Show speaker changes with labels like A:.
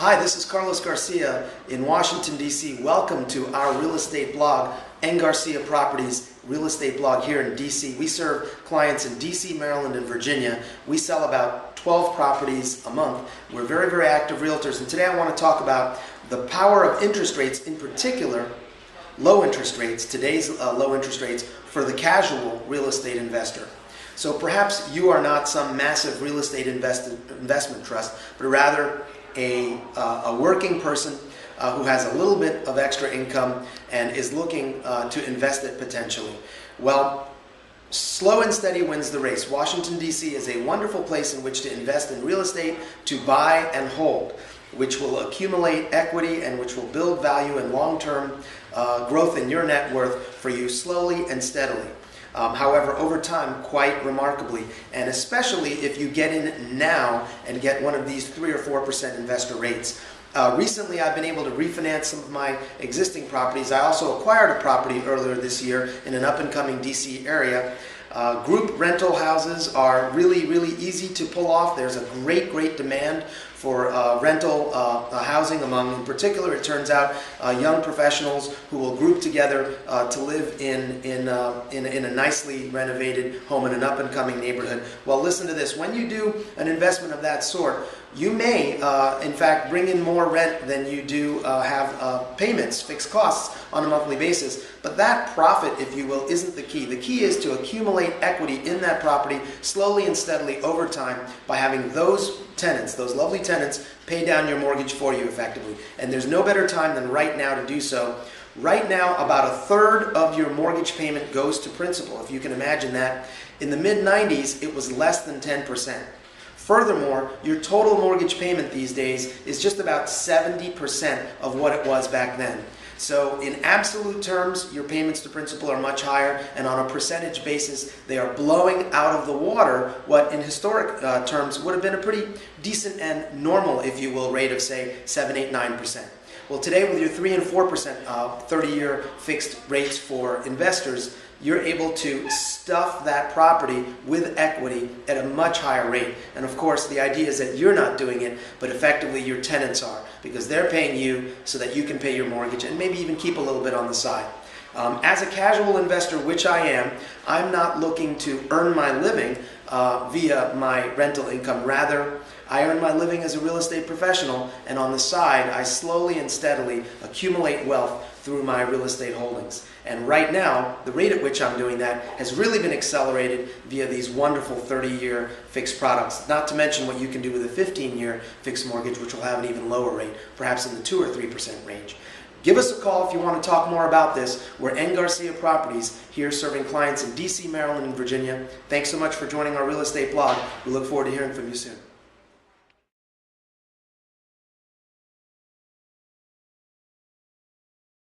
A: Hi, this is Carlos Garcia in Washington, D.C. Welcome to our real estate blog, N. Garcia Properties real estate blog here in D.C. We serve clients in D.C., Maryland, and Virginia. We sell about 12 properties a month. We're very, very active realtors, and today I want to talk about the power of interest rates, in particular, low interest rates, today's low interest rates for the casual real estate investor. So perhaps you are not some massive real estate investment trust, but rather a working person who has a little bit of extra income and is looking to invest it potentially. Well, slow and steady wins the race. Washington, D.C. is a wonderful place in which to invest in real estate, to buy and hold, which will accumulate equity and which will build value and long-term growth in your net worth for you slowly and steadily. However, over time, quite remarkably, and especially if you get in now and get one of these 3 or 4% investor rates. Recently, I've been able to refinance some of my existing properties. I also acquired a property earlier this year in an up-and-coming DC area. Group rental houses are really, really easy to pull off. There's a great demand for rental housing among, in particular, it turns out, young professionals who will group together to live in a nicely renovated home in an up-and-coming neighborhood. Well, listen to this. When you do an investment of that sort, you may, in fact, bring in more rent than you do have payments, fixed costs on a monthly basis. But that profit, if you will, isn't the key. The key is to accumulate equity in that property slowly and steadily over time by having those tenants, those lovely tenants, pay down your mortgage for you effectively. And there's no better time than right now to do so. Right now, about a third of your mortgage payment goes to principal, if you can imagine that. In the mid-90s, it was less than 10%. Furthermore, your total mortgage payment these days is just about 70% of what it was back then. So in absolute terms, your payments to principal are much higher, and on a percentage basis, they are blowing out of the water what in historic terms would have been a pretty decent and normal, if you will, rate of, say, 7, 8, 9%. Well, today with your 3 and 4% 30-year fixed rates for investors, you're able to stuff that property with equity at a much higher rate. And of course, the idea is that you're not doing it, but effectively your tenants are, because they're paying you so that you can pay your mortgage and maybe even keep a little bit on the side. As a casual investor, which I am, I'm not looking to earn my living via my rental income. Rather, I earn my living as a real estate professional, and on the side, I slowly and steadily accumulate wealth through my real estate holdings. And right now, the rate at which I'm doing that has really been accelerated via these wonderful 30-year fixed products, not to mention what you can do with a 15-year fixed mortgage, which will have an even lower rate, perhaps in the 2 or 3% range. Give us a call if you want to talk more about this. We're N. Garcia Properties, here serving clients in D.C., Maryland, and Virginia. Thanks so much for joining our real estate blog. We look forward to hearing from you soon.